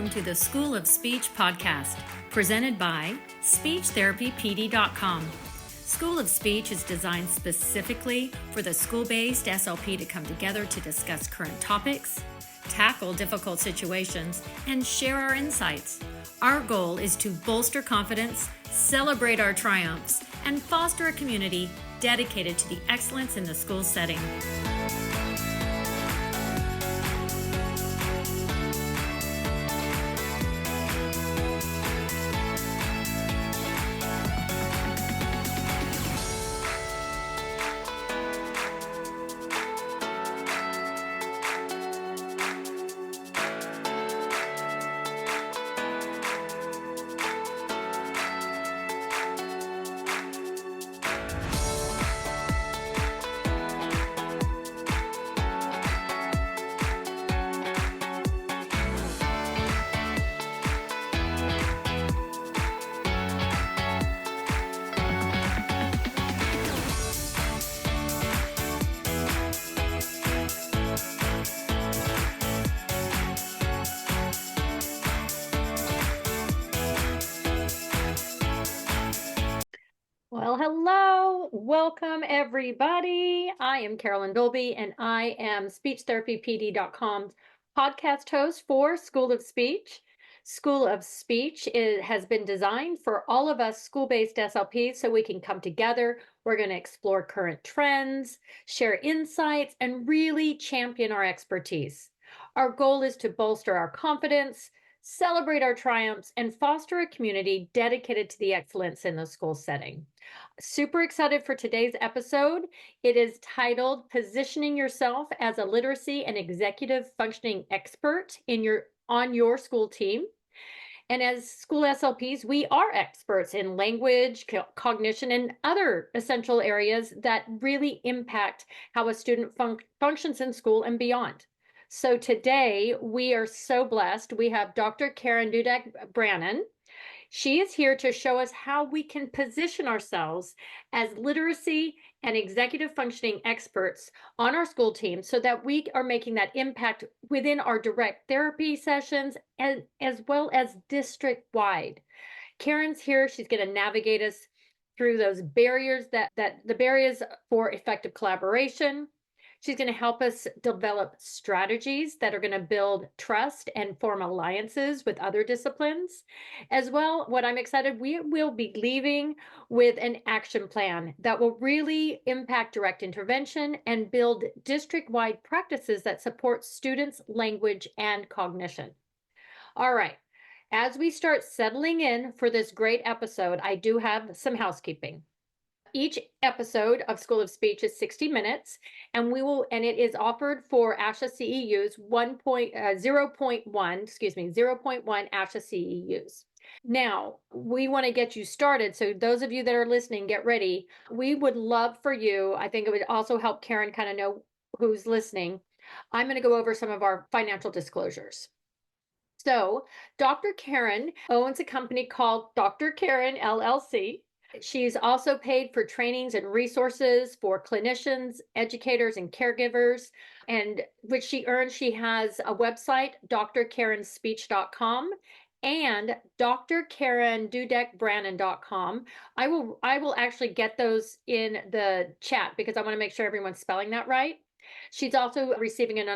welcome to the School of Speech podcast, presented by SpeechTherapyPD.com. School of Speech is designed specifically for the school-based SLP to come together to discuss current topics, tackle difficult situations, and share our insights. Our goal is to bolster confidence, celebrate our triumphs, and foster a community dedicated to the excellence in the school setting. Well, hello. Welcome, everybody. I am Carolyn Dolby, and I am SpeechTherapyPD.com's podcast host for School of Speech. School of Speech has been designed for all of us school-based SLPs so we can come together. We're going to explore current trends, share insights, and really champion our expertise. Our goal is to bolster our confidence, celebrate our triumphs, and foster a community dedicated to the excellence in the school setting. Super excited for today's episode. It is titled Positioning Yourself as a Literacy and Executive Functioning Expert on your school team. And as school SLPs, we are experts in language, cognition, and other essential areas that really impact how a student functions in school and beyond. So today we are so blessed. We have Dr. Karen Dudek-Brannan. She is here to show us how we can position ourselves as literacy and executive functioning experts on our school team so that we are making that impact within our direct therapy sessions and as well as district-wide. Karen's here. She's going to navigate us through those barriers, that the barriers for effective collaboration. She's going to help us develop strategies that are going to build trust and form alliances with other disciplines. As well, what I'm excited, we will be leaving with an action plan that will really impact direct intervention and build district-wide practices that support students' language and cognition. All right, as we start settling in for this great episode, I do have some housekeeping. Each episode of School of Speech is 60 minutes, and it is offered for ASHA CEUs 0.1 ASHA CEUs. Now, we want to get you started. So those of you that are listening, get ready. We would love for you, I think it would also help Karen kind of know who's listening. I'm going to go over some of our financial disclosures. So Dr. Karen owns a company called Dr. Karen LLC. She's also paid for trainings and resources for clinicians, educators, and caregivers, and which she earns. She has a website, drkarenspeech.com and drkarendudek-brannan.com. I will actually get those in the chat because I want to make sure everyone's spelling that right. She's also receiving an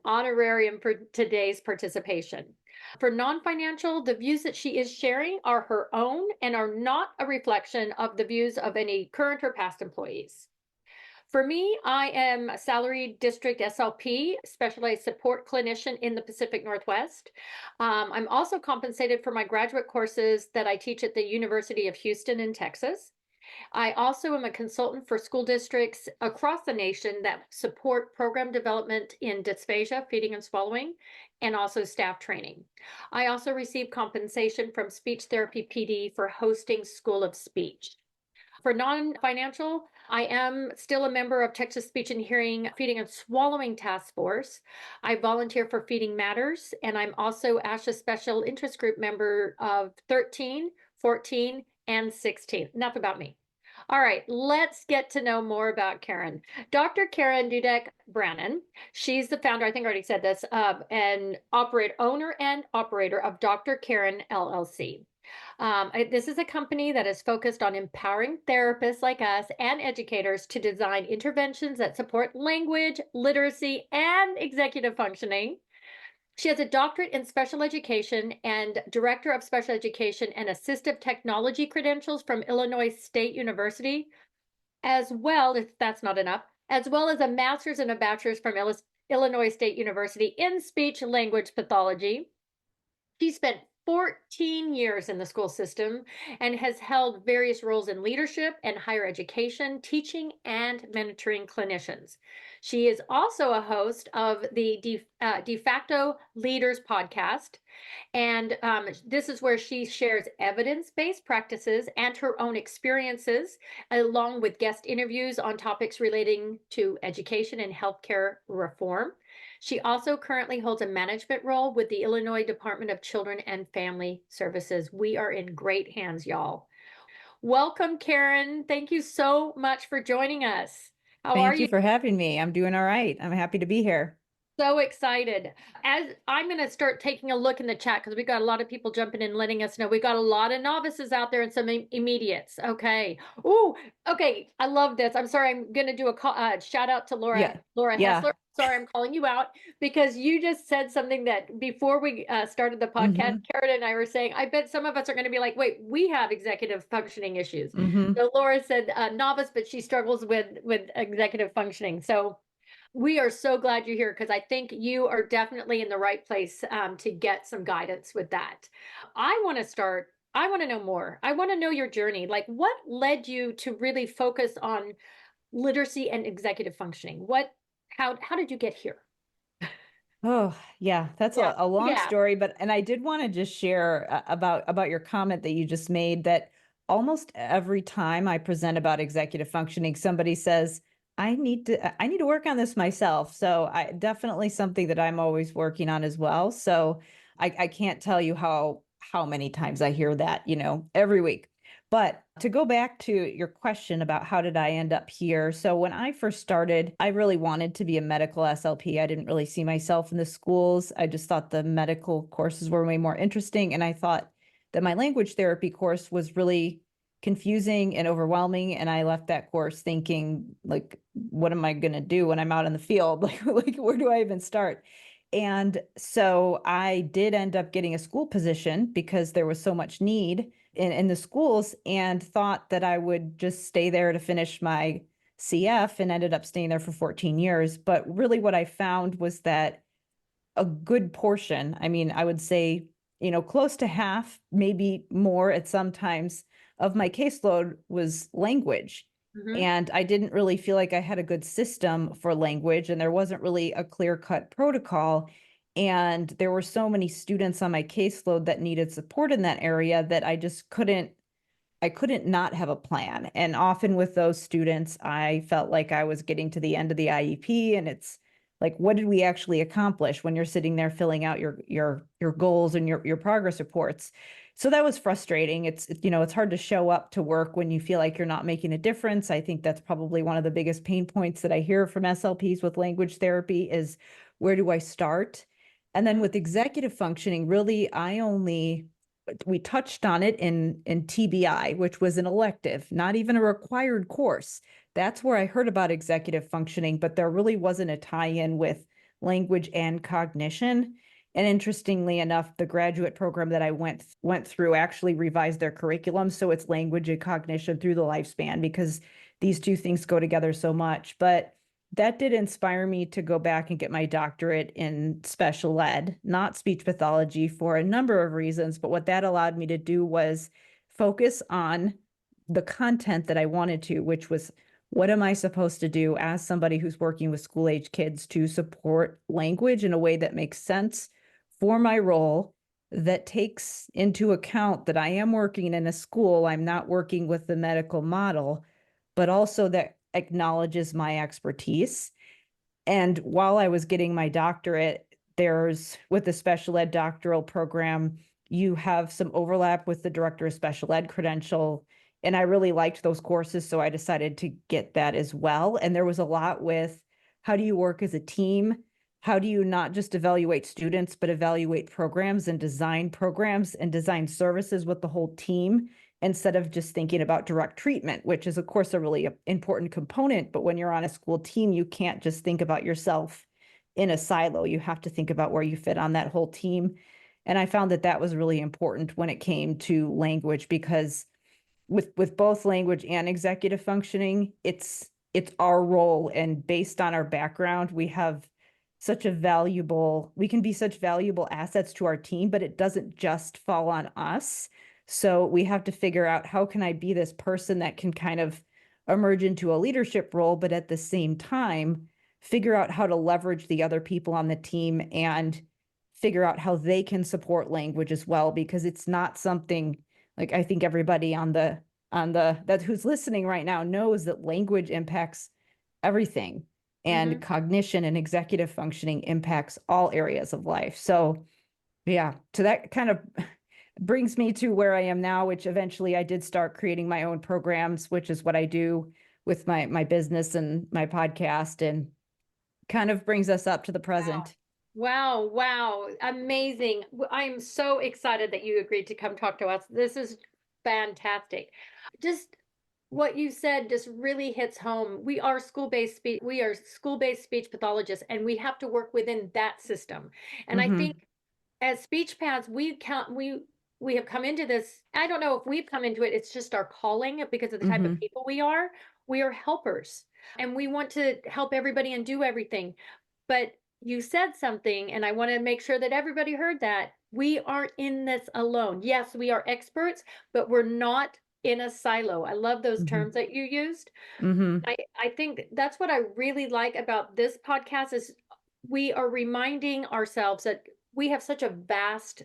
honorarium for today's participation. For non-financial, the views that she is sharing are her own and are not a reflection of the views of any current or past employees. For me, I am a salaried district SLP, specialized support clinician in the Pacific Northwest. I'm also compensated for my graduate courses that I teach at the University of Houston in Texas. I also am a consultant for school districts across the nation that support program development in dysphagia, feeding and swallowing, and also staff training. I also receive compensation from Speech Therapy PD for hosting School of Speech. For non-financial, I am still a member of Texas Speech and Hearing Feeding and Swallowing Task Force. I volunteer for Feeding Matters, and I'm also ASHA Special Interest Group member of 13, 14, and 16. Enough about me. All right, let's get to know more about Karen. Dr. Karen Dudek-Brannan, she's the founder, I think I already said this, owner and operator of Dr. Karen LLC. This is a company that is focused on empowering therapists like us and educators to design interventions that support language, literacy, and executive functioning. She has a doctorate in special education and director of special education and assistive technology credentials from Illinois State University, as well, if that's not enough, as well as a master's and a bachelor's from Illinois State University in speech language pathology. She spent 14 years in the school system and has held various roles in leadership and higher education, teaching, and mentoring clinicians. She is also a host of the De facto Leaders podcast. And this is where she shares evidence-based practices and her own experiences, along with guest interviews on topics relating to education and healthcare reform. She also currently holds a management role with the Illinois Department of Children and Family Services. We are in great hands, y'all. Welcome, Karen. Thank you so much for joining us. How are Thank you? you for having me. I'm doing all right. I'm happy to be here. So excited. As I'm going to start taking a look in the chat because we got a lot of people jumping in, letting us know we got a lot of novices out there and some immediates. Okay. Oh, okay. I love this. I'm sorry. I'm going to do a shout out to Laura Yeah. Hessler. Sorry, I'm calling you out because you just said something that before we started the podcast, Karen and I were saying, I bet some of us are going to be like, wait, we have executive functioning issues. So Laura said novice, but she struggles with executive functioning. So we are so glad you're here because I think you are definitely in the right place to get some guidance with that. I want to start. I want to know more. I want to know your journey. Like, what led you to really focus on literacy and executive functioning? How did you get here? Oh, yeah, that's Yeah, a long yeah. story, and I did want to just share about your comment that you just made, that almost every time I present about executive functioning, somebody says, I need to work on this myself. So I definitely something that I'm always working on as well. So I can't tell you how many times I hear that, every week. But to go back to your question about how did I end up here? So when I first started, I really wanted to be a medical SLP. I didn't really see myself in the schools. I just thought the medical courses were way more interesting. And I thought that my language therapy course was really confusing and overwhelming. And I left that course thinking, like, what am I going to do when I'm out in the field? Like, where do I even start? And so I did end up getting a school position because there was so much need in the schools, and thought that I would just stay there to finish my CF, and ended up staying there for 14 years. But really what I found was that a good portion, I mean, I would say, close to half, maybe more at some times, of my caseload was language. And I didn't really feel like I had a good system for language, and there wasn't really a clear-cut protocol. And there were so many students on my caseload that needed support in that area that I couldn't not have a plan. And often with those students, I felt like I was getting to the end of the IEP, and it's like, what did we actually accomplish when you're sitting there filling out your goals and your progress reports? So that was frustrating. It's hard to show up to work when you feel like you're not making a difference. I think that's probably one of the biggest pain points that I hear from SLPs with language therapy is, where do I start? And then with executive functioning, really, we touched on it in TBI, which was an elective, not even a required course. That's where I heard about executive functioning, but there really wasn't a tie-in with language and cognition. And interestingly enough, the graduate program that I went through actually revised their curriculum, so it's language and cognition through the lifespan, because these two things go together so much. But that did inspire me to go back and get my doctorate in special ed, not speech pathology, for a number of reasons. But what that allowed me to do was focus on the content that I wanted to, which was, what am I supposed to do as somebody who's working with school age kids to support language in a way that makes sense for my role, that takes into account that I am working in a school, I'm not working with the medical model, but also that acknowledges my expertise. And while I was getting my doctorate, with the special ed doctoral program, you have some overlap with the director of special ed credential. And I really liked those courses, so I decided to get that as well. And there was a lot with how do you work as a team? How do you not just evaluate students, but evaluate programs and design services with the whole team instead of just thinking about direct treatment, which is, of course, a really important component. But when you're on a school team, you can't just think about yourself in a silo. You have to think about where you fit on that whole team. And I found that that was really important when it came to language, because with both language and executive functioning, it's our role, and based on our background, we can be such valuable assets to our team, but it doesn't just fall on us. So we have to figure out, how can I be this person that can kind of emerge into a leadership role, but at the same time figure out how to leverage the other people on the team and figure out how they can support language as well, because it's not something, like, I think everybody that who's listening right now knows that language impacts everything, and cognition and executive functioning impacts all areas of life. So yeah, so that kind of brings me to where I am now, which eventually I did start creating my own programs, which is what I do with my business and my podcast, and kind of brings us up to the present. Wow. Wow. Amazing. I am so excited that you agreed to come talk to us. This is fantastic. Just what you said just really hits home. We are school-based speech pathologists, and we have to work within that system. And I think as speech paths, we have come into this. I don't know if we've come into it. It's just our calling because of the type of people we are. We are helpers, and we want to help everybody and do everything. But you said something, and I want to make sure that everybody heard that. We aren't in this alone. Yes, we are experts, but we're not in a silo. I love those terms that you used. I think that's what I really like about this podcast is we are reminding ourselves that we have such a vast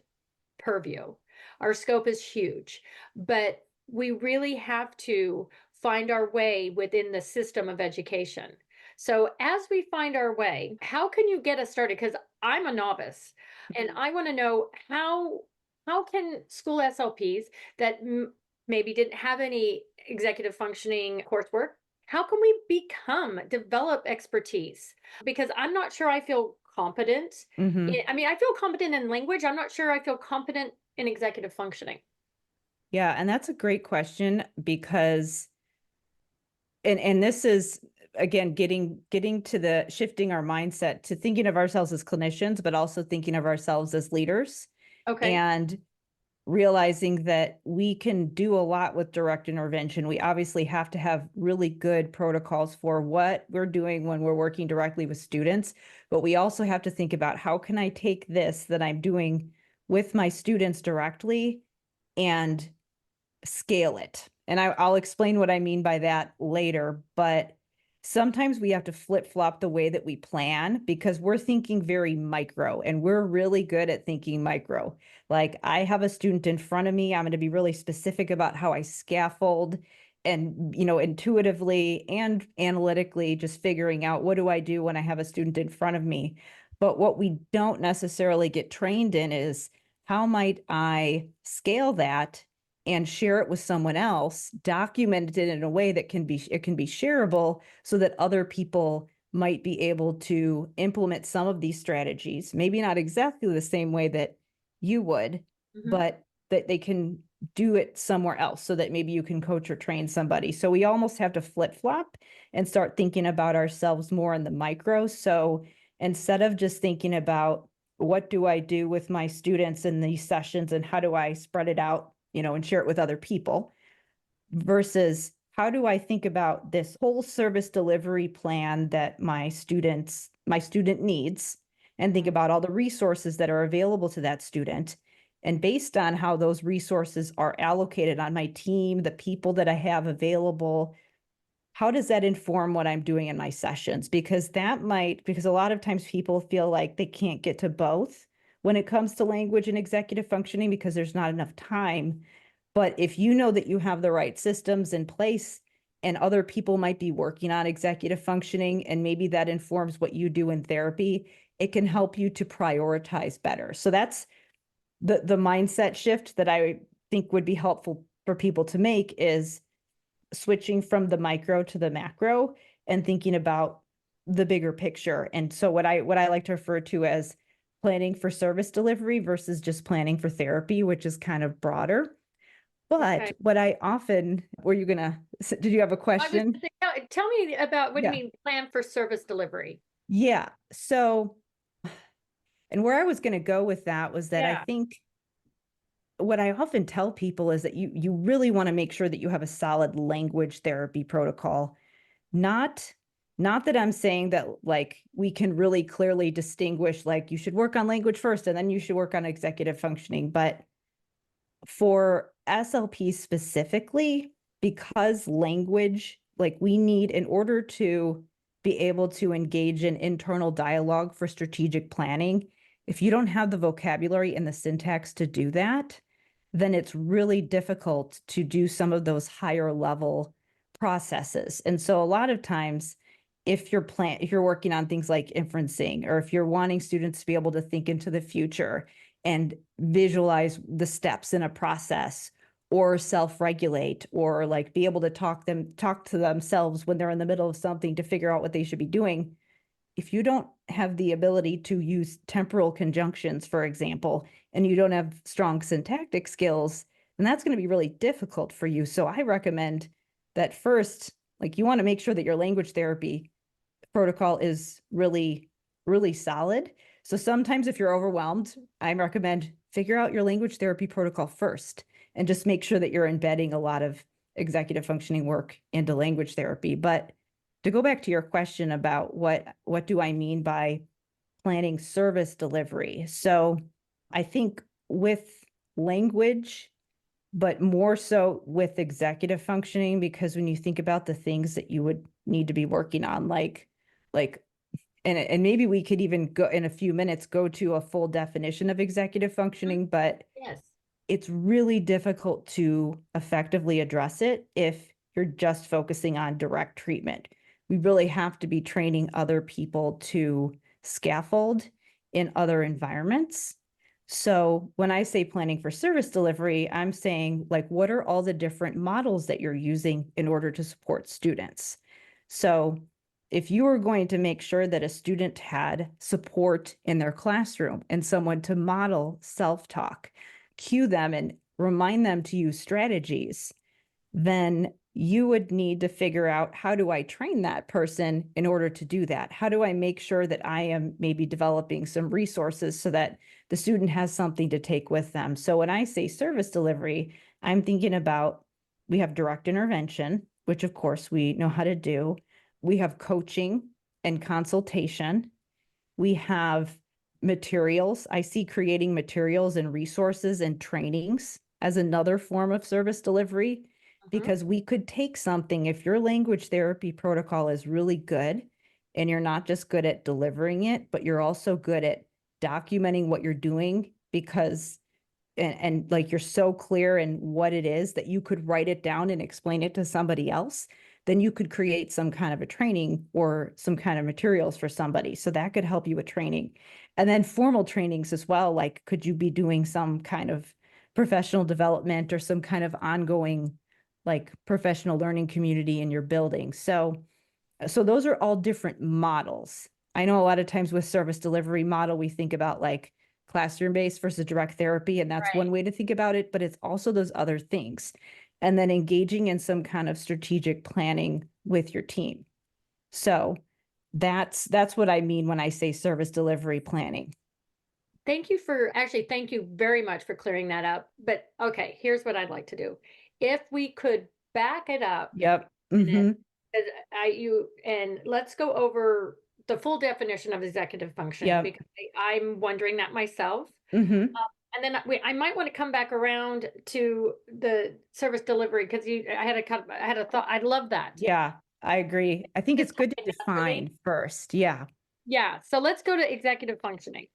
purview. Our scope is huge, but we really have to find our way within the system of education. So as we find our way, how can you get us started? Because I'm a novice, and I want to know how can school SLPs that maybe didn't have any executive functioning coursework, how can we develop expertise? Because I'm not sure I feel competent. I mean, I feel competent in language. I'm not sure I feel competent in executive functioning. Yeah, and that's a great question, because and this is, again, getting to the shifting our mindset to thinking of ourselves as clinicians, but also thinking of ourselves as leaders. Okay. And realizing that we can do a lot with direct intervention. We obviously have to have really good protocols for what we're doing when we're working directly with students, but we also have to think about, how can I take this that I'm doing with my students directly and scale it? And I'll explain what I mean by that later, but sometimes we have to flip-flop the way that we plan, because we're thinking very micro, and we're really good at thinking micro. Like, I have a student in front of me, I'm going to be really specific about how I scaffold, and, intuitively and analytically, just figuring out, what do I do when I have a student in front of me? But what we don't necessarily get trained in is, how might I scale that and share it with someone else, document it in a way that it can be shareable, so that other people might be able to implement some of these strategies, maybe not exactly the same way that you would, but that they can do it somewhere else, so that maybe you can coach or train somebody. So we almost have to flip-flop and start thinking about ourselves more in the micro. So instead of just thinking about, what do I do with my students in these sessions, and how do I spread it out, and share it with other people, versus, how do I think about this whole service delivery plan that my student needs, and think about all the resources that are available to that student. And based on how those resources are allocated on my team, the people that I have available, how does that inform what I'm doing in my sessions? Because a lot of times people feel like they can't get to both when it comes to language and executive functioning, because there's not enough time. But if you know that you have the right systems in place, and other people might be working on executive functioning, and maybe that informs what you do in therapy, it can help you to prioritize better. So that's the mindset shift that I think would be helpful for people to make is switching from the micro to the macro and thinking about the bigger picture. And so what I like to refer to as planning for service delivery versus just planning for therapy, which is kind of broader. But Okay. what I often, did you have a I was question? gonna say, tell me about what do you Yeah. mean plan for service delivery? Yeah. So, and where I was going to go with that was that I Yeah. think what I often tell people is that you really want to make sure that you have a solid language therapy protocol. Not not that I'm saying that like we can really clearly distinguish like you should work on language first and then you should work on executive functioning, but for SLP specifically, because language, like we need in order to be able to engage in internal dialogue for strategic planning, if you don't have the vocabulary and the syntax to do that, then it's really difficult to do some of those higher level processes. And so a lot of times, if you're working on things like inferencing, or if you're wanting students to be able to think into the future and visualize the steps in a process, or self-regulate, or like be able to talk to themselves when they're in the middle of something to figure out what they should be doing, if you don't have the ability to use temporal conjunctions, for example, and you don't have strong syntactic skills, then that's going to be really difficult for you. So I recommend that first, like you want to make sure that your language therapy protocol is really, really solid. So sometimes if you're overwhelmed, I recommend figure out your language therapy protocol first and just make sure that you're embedding a lot of executive functioning work into language therapy. But to go back to your question about what do I mean by planning service delivery? So I think with language, but more so with executive functioning, because when you think about the things that you would need to be working on, like and maybe we could even go in a few minutes go to a full definition of executive functioning, but Yes. it's really difficult to effectively address it if you're just focusing on direct treatment. We really have to be training other people to scaffold in other environments. So when I say planning for service delivery, I'm saying like, what are all the different models that you're using in order to support students? So if you were going to make sure that a student had support in their classroom and someone to model self-talk, cue them and remind them to use strategies, then you would need to figure out, how do I train that person in order to do that? How do I make sure that I am maybe developing some resources so that the student has something to take with them? So when I say service delivery, I'm thinking about, we have direct intervention, which of course we know how to do. We have coaching and consultation. We have materials. I see creating materials and resources and trainings as another form of service delivery, because we could take something, if your language therapy protocol is really good and you're not just good at delivering it, but you're also good at documenting what you're doing, because and like you're so clear in what it is that you could write it down and explain it to somebody else, then you could create some kind of a training or some kind of materials for somebody. So that could help you with training. And then formal trainings as well. Like, could you be doing some kind of professional development or some kind of ongoing like professional learning community in your building? So those are all different models. I know a lot of times with service delivery model, we think about like classroom-based versus direct therapy, and that's one Right. way to think about it, but it's also those other things. And then engaging in some kind of strategic planning with your team. So that's what I mean when I say service delivery planning. Thank you very much for clearing that up. But okay, here's what I'd like to do. If we could back it up Yep. a minute, Mm-hmm. 'cause and let's go over the full definition of executive functioning, Yep. because I'm wondering that myself. Mm-hmm. And then I might want to come back around to the service delivery, because I had a thought. I love that. Yeah, I agree. I think it's It's good to tied up for me. define first. Yeah. Yeah. So let's go to executive functioning.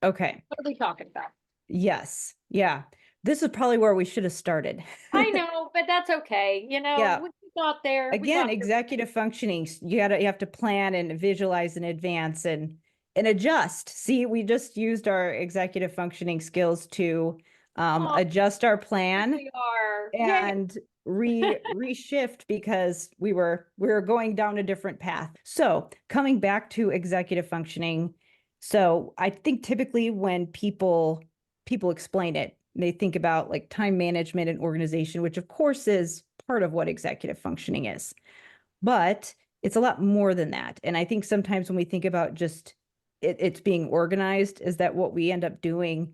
Okay. What are we talking about? Yes. Yeah. This is probably where we should have started. I know, but that's okay. Yeah. We got there. We Again, got there. executive functioning, you have to plan and visualize in advance and adjust. See, we just used our executive functioning skills to adjust our plan We are. and reshift because we were going down a different path. So coming back to executive functioning, so I think typically when people explain it, they think about like time management and organization, which of course is part of what executive functioning is, but it's a lot more than that. And I think sometimes when we think about just it's being organized, is that what we end up doing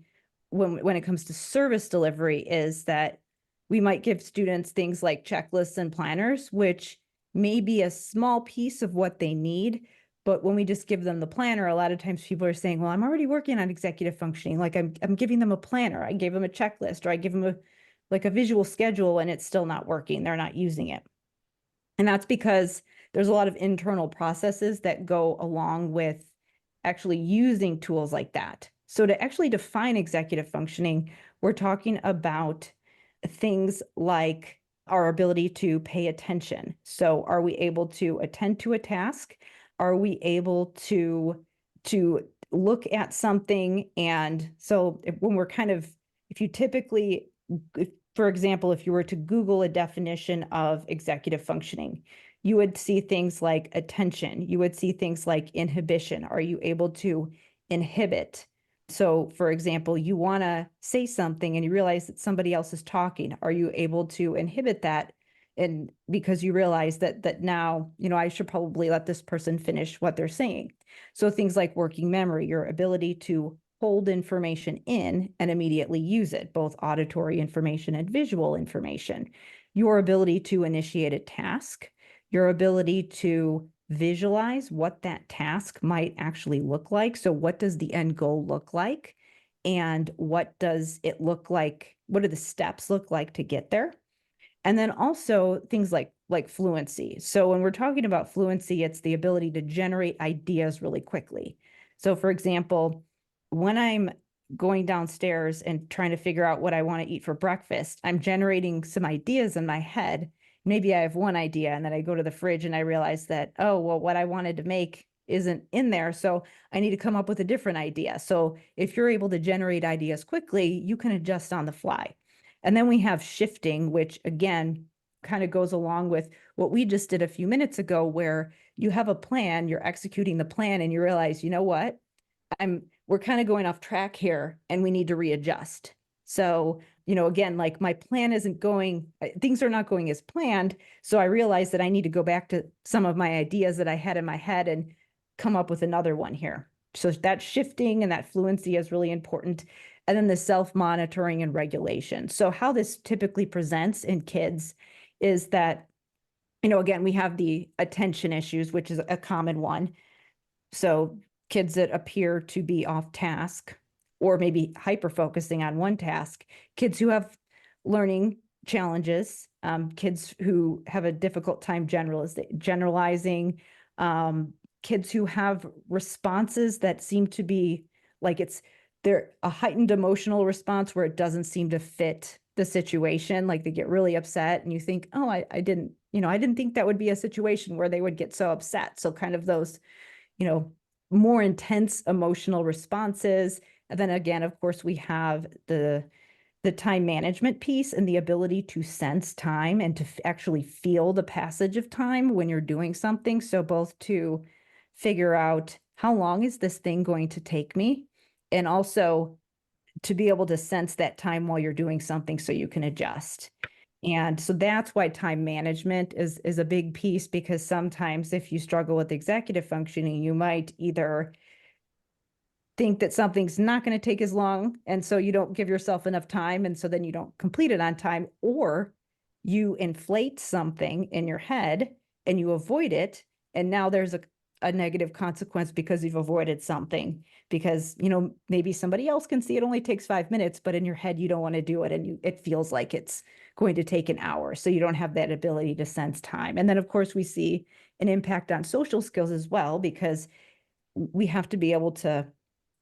when it comes to service delivery is that we might give students things like checklists and planners, which may be a small piece of what they need. But when we just give them the planner, a lot of times people are saying, well, I'm already working on executive functioning. Like I'm giving them a planner. I gave them a checklist, or I give them a visual schedule, and it's still not working. They're not using it. And that's because there's a lot of internal processes that go along with actually using tools like that. So to actually define executive functioning, we're talking about things like our ability to pay attention. So are we able to attend to a task? Are we able to look at something? And so when we're if you typically, for example, if you were to Google a definition of executive functioning, you would see things like attention. You would see things like inhibition. Are you able to inhibit? So, for example, you want to say something and you realize that somebody else is talking. Are you able to inhibit that? And because you realize that now, I should probably let this person finish what they're saying. So things like working memory, your ability to hold information in and immediately use it, both auditory information and visual information, your ability to initiate a task, your ability to visualize what that task might actually look like. So what does the end goal look like? And what does it look like? What do the steps look like to get there? And then also things like fluency. So when we're talking about fluency, it's the ability to generate ideas really quickly. So for example, when I'm going downstairs and trying to figure out what I want to eat for breakfast, I'm generating some ideas in my head. Maybe I have one idea and then I go to the fridge and I realize that, oh, well, what I wanted to make isn't in there. So I need to come up with a different idea. So if you're able to generate ideas quickly, you can adjust on the fly. And then we have shifting, which again, kind of goes along with what we just did a few minutes ago, where you have a plan, you're executing the plan and you realize, you know what, we're kind of going off track here and we need to readjust. So, again, like my plan isn't going, things are not going as planned. So I realized that I need to go back to some of my ideas that I had in my head and come up with another one here. So that shifting and that fluency is really important. And then the self-monitoring and regulation. So how this typically presents in kids is that, again, we have the attention issues, which is a common one. So kids that appear to be off task or maybe hyper-focusing on one task, kids who have learning challenges, kids who have a difficult time generalizing, kids who have responses that seem to be like they're a heightened emotional response where it doesn't seem to fit the situation. Like they get really upset and you think, oh, I didn't think that would be a situation where they would get so upset. So kind of those, more intense emotional responses. And then again, of course, we have the time management piece and the ability to sense time and to actually feel the passage of time when you're doing something. So both to figure out how long is this thing going to take me, and also to be able to sense that time while you're doing something so you can adjust. And so that's why time management is a big piece, because sometimes if you struggle with executive functioning, you might either think that something's not going to take as long, and so you don't give yourself enough time, and so then you don't complete it on time, or you inflate something in your head and you avoid it, and now there's a negative consequence because you've avoided something, because maybe somebody else can see it only takes 5 minutes, but in your head you don't want to do it, and it feels like it's going to take an hour, so you don't have that ability to sense time. And then of course we see an impact on social skills as well, because we have to be able to,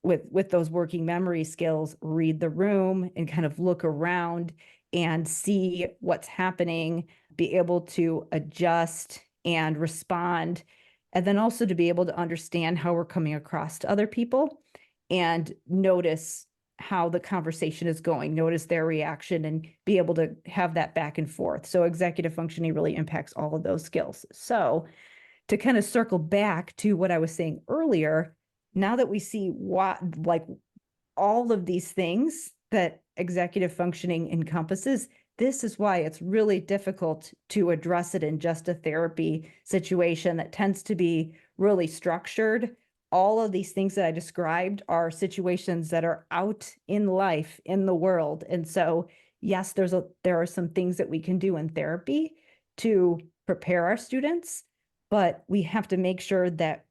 with those working memory skills, read the room and kind of look around and see what's happening, be able to adjust and respond, and then also to be able to understand how we're coming across to other people and notice how the conversation is going, notice their reaction, and be able to have that back and forth. So executive functioning really impacts all of those skills. So to kind of circle back to what I was saying earlier, now that we see what, like, all of these things that executive functioning encompasses, this is why it's really difficult to address it in just a therapy situation that tends to be really structured. All of these things that I described are situations that are out in life, in the world. And so, yes, there are some things that we can do in therapy to prepare our students, but we have to make sure that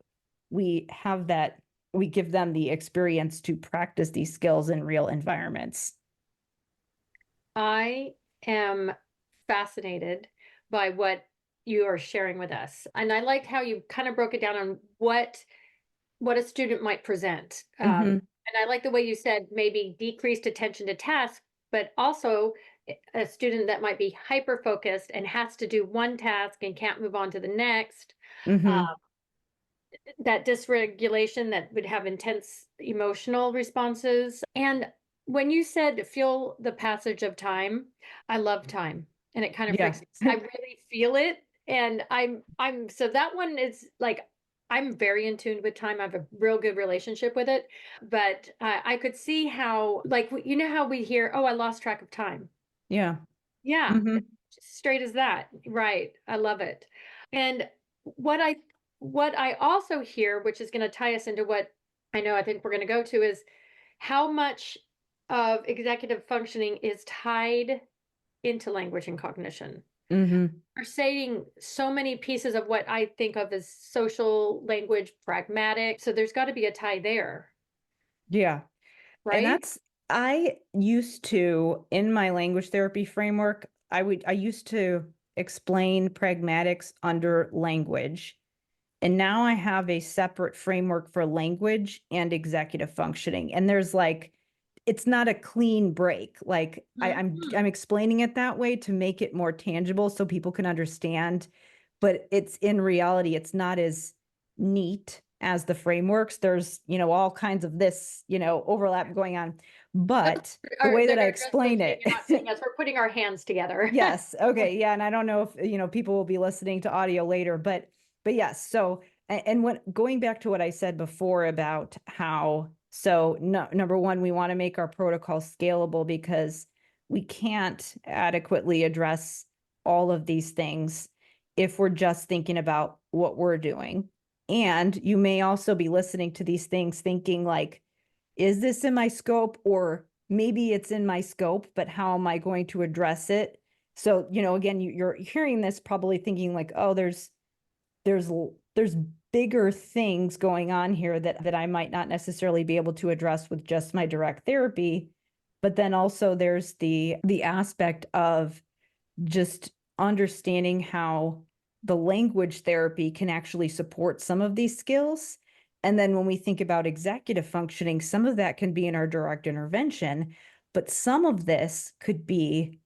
we give them the experience to practice these skills in real environments. I am fascinated by what you are sharing with us. And I like how you kind of broke it down on what a student might present. And I like the way you said maybe decreased attention to task, but also a student that might be hyper focused and has to do one task and can't move on to the next. That dysregulation that would have intense emotional responses. And when you said feel the passage of time, I love time, and it kind of freaks me. I really feel it. And I'm so that one is like, I'm very in tune with time. I have a real good relationship with it. But I could see how, like, you know how we hear, oh, I lost track of time. Yeah. Yeah. Straight as that. Right. I love it. And what I also hear, which is going to tie us into what I think we're going to go to, is how much of executive functioning is tied into language and cognition. We're saying so many pieces of what I think of as social language, pragmatic. So there's got to be a tie there. Yeah. Right. And I used to, in my language therapy framework, I used to explain pragmatics under language. And now I have a separate framework for language and executive functioning. And there's like, it's not a clean break. Like I'm explaining it that way to make it more tangible so people can understand. But it's in reality, it's not as neat as the frameworks. There's, all kinds of this, overlap going on. But the way that I explain it, yes, we're putting our hands together. Yes. Okay. Yeah. And I don't know if, people will be listening to audio later, but yes. So, and what, going back to what I said before about how, so no, number one, we want to make our protocol scalable because we can't adequately address all of these things if we're just thinking about what we're doing. And you may also be listening to these things thinking like, is this in my scope? Or maybe it's in my scope, but how am I going to address it? So, again, you're hearing this probably thinking like, oh, there's bigger things going on here that I might not necessarily be able to address with just my direct therapy. But then also there's the aspect of just understanding how the language therapy can actually support some of these skills. And then when we think about executive functioning, some of that can be in our direct intervention, but some of this could be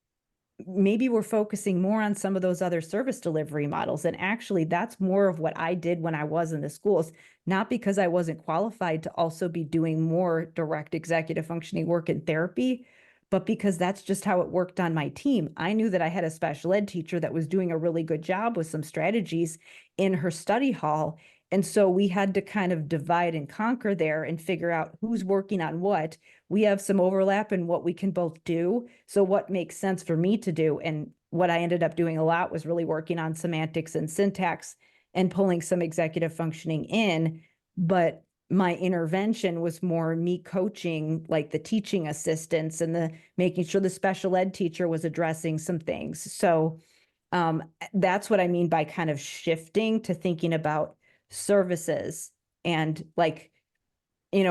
maybe we're focusing more on some of those other service delivery models. And actually, that's more of what I did when I was in the schools, not because I wasn't qualified to also be doing more direct executive functioning work in therapy, but because that's just how it worked on my team. I knew that I had a special ed teacher that was doing a really good job with some strategies in her study hall. And so we had to kind of divide and conquer there and figure out who's working on what. We have some overlap in what we can both do. So what makes sense for me to do? And what I ended up doing a lot was really working on semantics and syntax and pulling some executive functioning in. But my intervention was more me coaching like the teaching assistants and the making sure the special ed teacher was addressing some things. So that's what I mean by kind of shifting to thinking about services and like,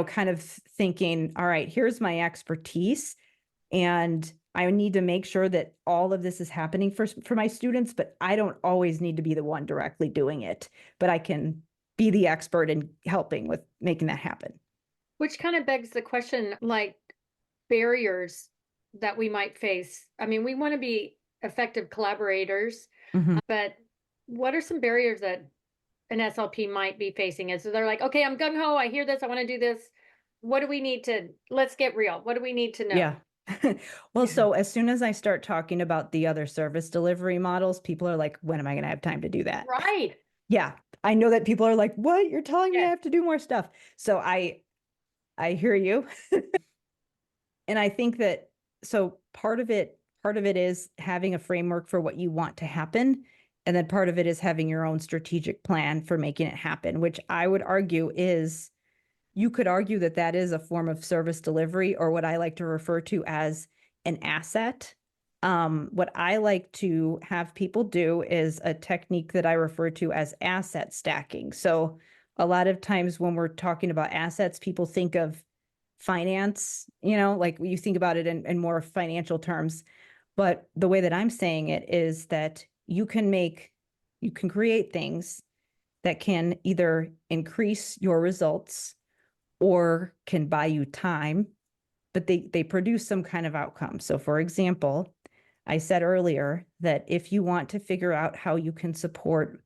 kind of thinking, all right, here's my expertise and I need to make sure that all of this is happening for my students, but I don't always need to be the one directly doing it, but I can be the expert in helping with making that happen. Which kind of begs the question, like barriers that we might face. I mean, we want to be effective collaborators, but what are some barriers that an SLP might be facing? Is so they're like, okay, I'm gung ho, I hear this, I want to do this. what do we need to, let's get real. What do we need to know? Yeah. Well, so as soon as I start talking about the other service delivery models, people are like, when am I going to have time to do that? Right. Yeah. I know that people are like, what? You're telling me I Yes. have to do more stuff. So I hear you. And I think that so part of it is having a framework for what you want to happen. And then part of it is having your own strategic plan for making it happen, which I would argue is you could argue that that is a form of service delivery, or what I like to refer to as an asset. What I like to have people do is a technique that I refer to as asset stacking. So a lot of times when we're talking about assets, people think of finance, like you think about it in more financial terms. But the way that I'm saying it is that you can create things that can either increase your results or can buy you time, but they produce some kind of outcome. So for example, I said earlier that if you want to figure out how you can support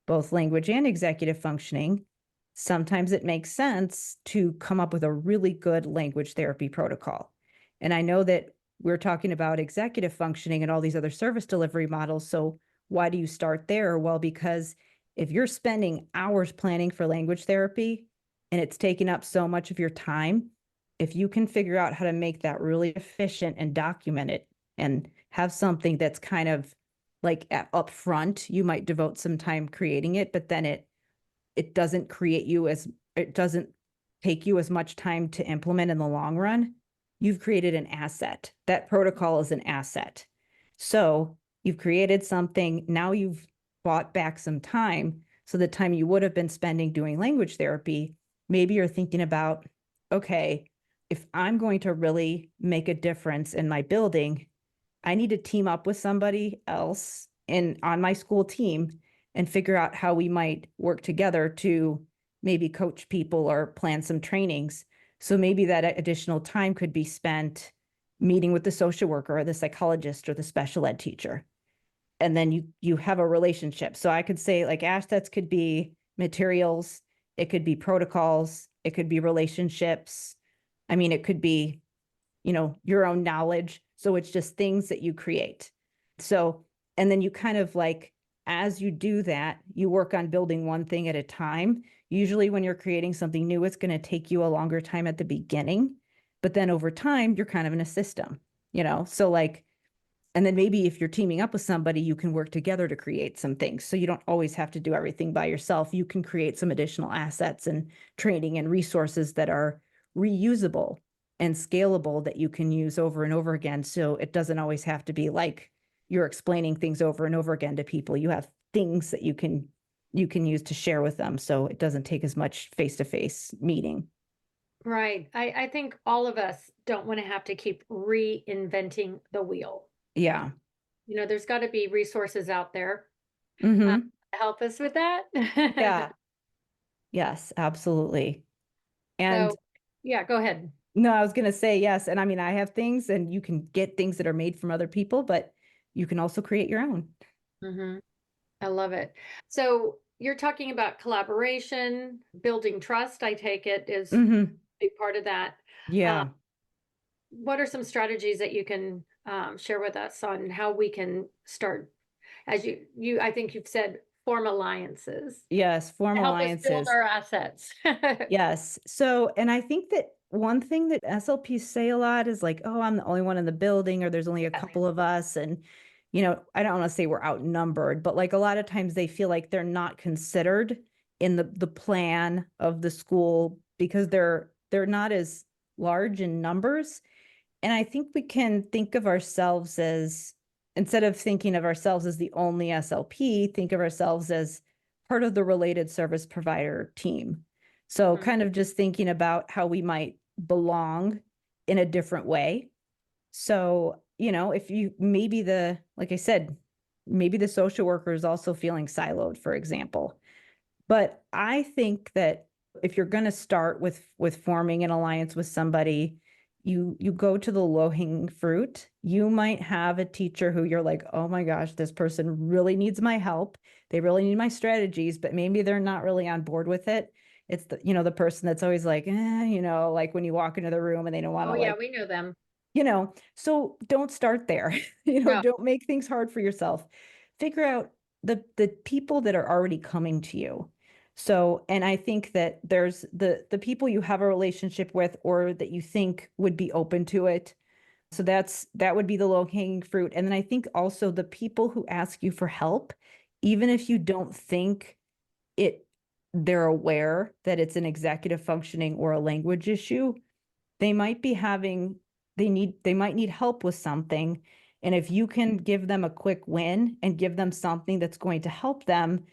both language and executive functioning, sometimes it makes sense to come up with a really good language therapy protocol. And I know that we're talking about executive functioning and all these other service delivery models. So why do you start there? Well, because if you're spending hours planning for language therapy and it's taking up so much of your time, if you can figure out how to make that really efficient and document it and have something that's kind of like up front, you might devote some time creating it, but then it doesn't it doesn't take you as much time to implement in the long run. You've created an asset. That protocol is an asset. So you've created something. Now you've bought back some time. So the time you would have been spending doing language therapy, maybe you're thinking about, okay, if I'm going to really make a difference in my building, I need to team up with somebody else on my school team and figure out how we might work together to maybe coach people or plan some trainings. So maybe that additional time could be spent meeting with the social worker or the psychologist or the special ed teacher. And then you have a relationship. So I could say like assets could be materials, it could be protocols, it could be relationships. I mean, it could be, your own knowledge. So it's just things that you create. So, and then you kind of like, as you do that, you work on building one thing at a time. Usually when you're creating something new, it's going to take you a longer time at the beginning, but then over time, you're kind of in a system, So like, and then maybe if you're teaming up with somebody, you can work together to create some things. So you don't always have to do everything by yourself. You can create some additional assets and training and resources that are reusable and scalable that you can use over and over again. So it doesn't always have to be like you're explaining things over and over again to people. You have things that you can use to share with them. So it doesn't take as much face-to-face meeting. Right. I think all of us don't want to have to keep reinventing the wheel. Yeah. There's got to be resources out there Mm-hmm. to help us with that. Yeah. Yes, absolutely. And So, yeah, go ahead. no, I was going to say yes. And I mean, I have things and you can get things that are made from other people, but you can also create your own. Hmm. I love it. So you're talking about collaboration, building trust, I take it is a Mm-hmm. big part of that. Uh, Yeah. what are some strategies that you can share with us on how we can start, as I think you've said, form alliances Yes. Form to help us build alliances. our assets? Yes. So, and I think that one thing that SLPs say a lot is like, oh, I'm the only one in the building, or there's only a couple of us. And, I don't want to say we're outnumbered, but like a lot of times they feel like they're not considered in the plan of the school because they're not as large in numbers. And I think we can think of ourselves as, instead of thinking of ourselves as the only SLP, think of ourselves as part of the related service provider team. So Mhm. kind of just thinking about how we might belong in a different way. So, if you maybe like I said, maybe the social worker is also feeling siloed, for example. But I think that if you're going to start with forming an alliance with somebody, you go to the low-hanging fruit. You might have a teacher who you're like, oh my gosh, this person really needs my help. They really need my strategies, but maybe they're not really on board with it. it's the, the person that's always like, like when you walk into the room and they don't want Oh to yeah, like, we know them. so don't start there. No. Don't make things hard for yourself. Figure out the people that are already coming to you. So, and I think that there's the people you have a relationship with or that you think would be open to it. So that would be the low hanging fruit. And then I think also the people who ask you for help, even if you don't think it, they're aware that it's an executive functioning or a language issue, they might be having, they might need help with something. And if you can give them a quick win and give them something that's going to help them,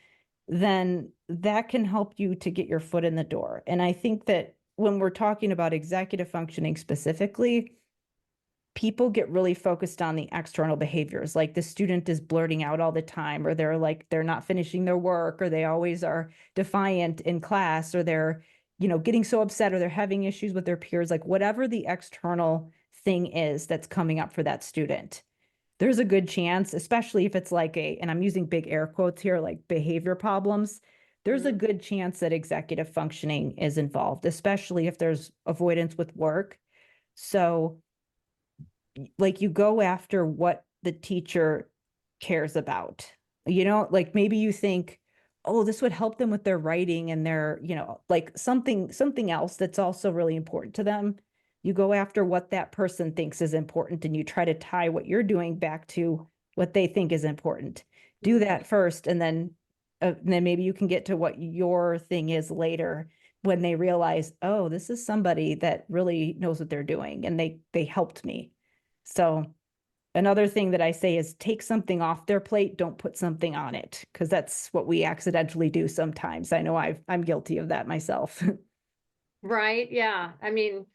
then that can help you to get your foot in the door. And I think that when we're talking about executive functioning specifically, people get really focused on the external behaviors, like the student is blurting out all the time, or they're not finishing their work, or they always are defiant in class, or they're getting so upset, or they're having issues with their peers, like whatever the external thing is that's coming up for that student. There's a good chance, especially if it's like and I'm using big air quotes here, like behavior problems, there's a good chance that executive functioning is involved, especially if there's avoidance with work. So like you go after what the teacher cares about. Like maybe you think, oh, this would help them with their writing and their, like something else that's also really important to them. You go after what that person thinks is important and you try to tie what you're doing back to what they think is important. Do that first, and then maybe you can get to what your thing is later when they realize, oh, this is somebody that really knows what they're doing and they helped me. So another thing that I say is take something off their plate, don't put something on it, because that's what we accidentally do sometimes. I know I'm guilty of that myself. Right. Yeah. I mean,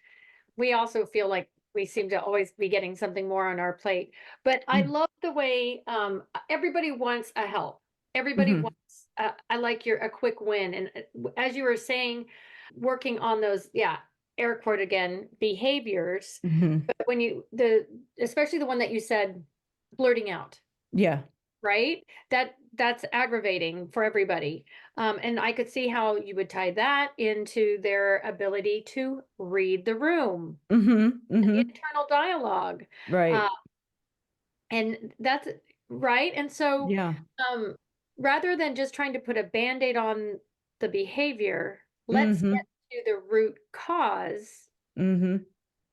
we also feel like we seem to always be getting something more on our plate. But I love the way everybody wants a help. Everybody Mm-hmm. wants, I like a quick win. And as you were saying, working on those, yeah, air quote again, behaviors. Mm-hmm. But when especially the one that you said, blurting out, Yeah. right? That's aggravating for everybody. And I could see how you would tie that into their ability to read the room, Mm-hmm. the Mm-hmm. internal dialogue. Uh, Right. and that's right. And so Yeah. um, rather than just trying to put a band-aid on the behavior, let's Mm-hmm. get to the root cause. Mm-hmm.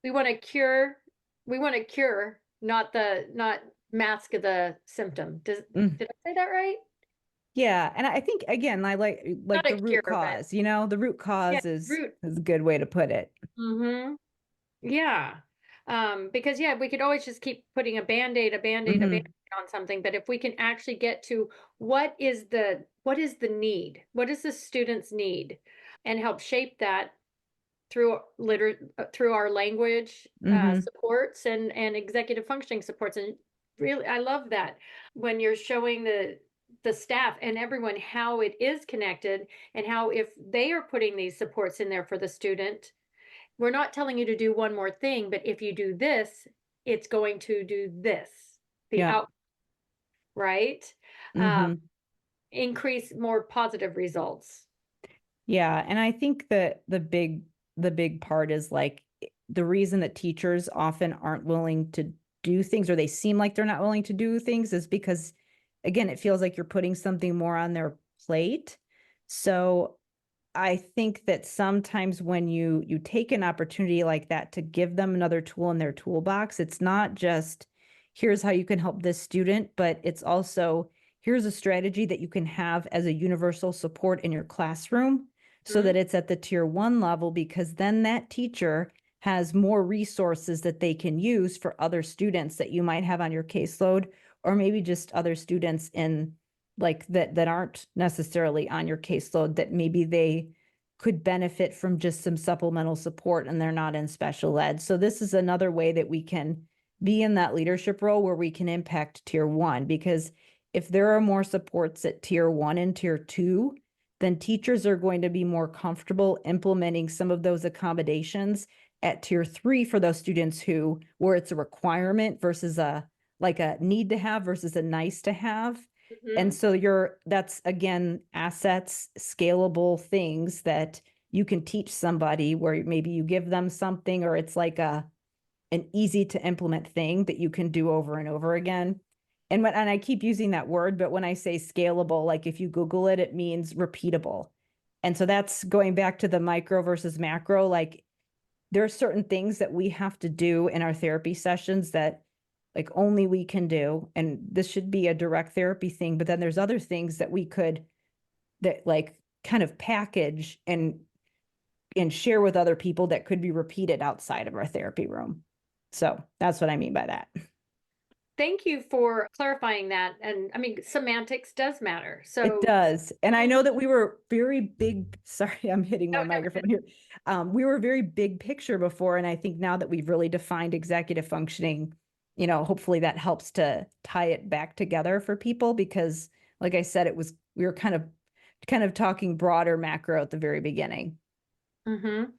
We want to cure, we want to cure, not mask the symptom. Mm. Did I say that right? Yeah. And I think again, I like Not a the root cure, but cause, the root yeah, cause is root. is a good way to put it. Mm-hmm. Yeah. Because yeah, we could always just keep putting a band-aid, a band-aid, a Mm-hmm. band-aid on something. But if we can actually get to what is the need? What is the student's need? And help shape that through our language Mm-hmm. supports and executive functioning supports. And really, I love that when you're showing the staff and everyone how it is connected and how if they are putting these supports in there for the student, we're not telling you to do one more thing, but if you do this, it's going to do this. The Yeah. out right, um, Mm-hmm. increase more positive results. Yeah, and I think that the big part is like the reason that teachers often aren't willing to do things, or they seem like they're not willing to do things, is because again, it feels like you're putting something more on their plate. So I think that sometimes when you take an opportunity like that to give them another tool in their toolbox, it's not just here's how you can help this student, but it's also here's a strategy that you can have as a universal support in your classroom so Mhm. that it's at the tier 1 level, because then that teacher has more resources that they can use for other students that you might have on your caseload, or maybe just other students in like that aren't necessarily on your caseload, that maybe they could benefit from just some supplemental support and they're not in special ed. So this is another way that we can be in that leadership role where we can impact tier 1, because if there are more supports at tier 1 and tier 2, then teachers are going to be more comfortable implementing some of those accommodations at tier 3 for those students where it's a requirement versus a need to have versus a nice to have. And Mhm. so that's again, assets, scalable things that you can teach somebody where maybe you give them something, or it's like an easy to implement thing that you can do over and over again. And I keep using that word, but when I say scalable, like if you Google it, it means repeatable. And so that's going back to the micro versus macro. Like there are certain things that we have to do in our therapy sessions that like only we can do. And this should be a direct therapy thing. But then there's other things that we could that like kind of package and share with other people that could be repeated outside of our therapy room. So that's what I mean by that. Thank you for clarifying that. And I mean, semantics does matter. It So, does. And I know that we were very big, sorry, I'm hitting my oh, no, microphone here. We were very big picture before. And I think now that we've really defined executive functioning, you know, hopefully that helps to tie it back together for people because like I said, we were kind of talking broader macro at the very beginning. mhm.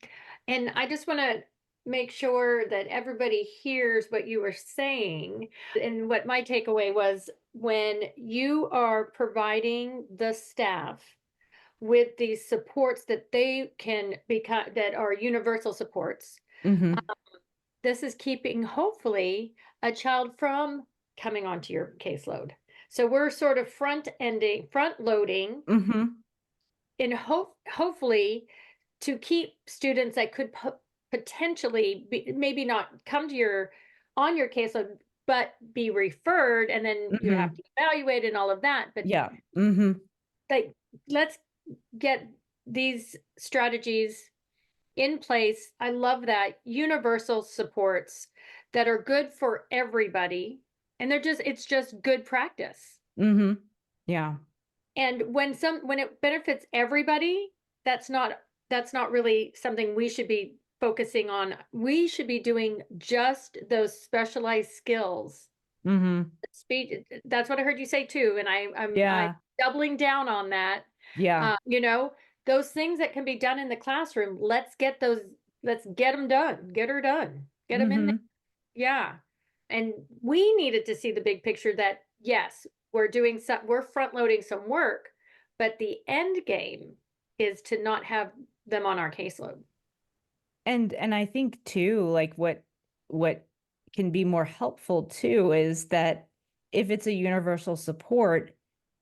And I just want to make sure that everybody hears what you were saying. And what my takeaway was when you are providing the staff with these supports that they can become, that are universal supports, Mm-hmm. this is keeping hopefully a child from coming onto your caseload. So we're sort of front loading, Mm-hmm. and hopefully to keep students that could potentially be, maybe not come to your on your caseload, but be referred, and then you have Mm-hmm. to evaluate and all of that. But Yeah. Mm-hmm. like, let's get these strategies in place. I love that universal supports that are good for everybody, and it's just good practice. Mm-hmm. Yeah. And when it benefits everybody, that's not that's not really something we should be focusing on. We should be doing just those specialized skills. Mm-hmm. Speech, that's what I heard you say too, and I'm Yeah. doubling down on that. Yeah. You know, those things that can be done in the classroom, let's get them done. Get her done. Get them in there. Mm-hmm. Yeah. And we needed to see the big picture that yes, we're front loading some work, but the end game is to not have them on our caseload. And I think too, like what can be more helpful too is that if it's a universal support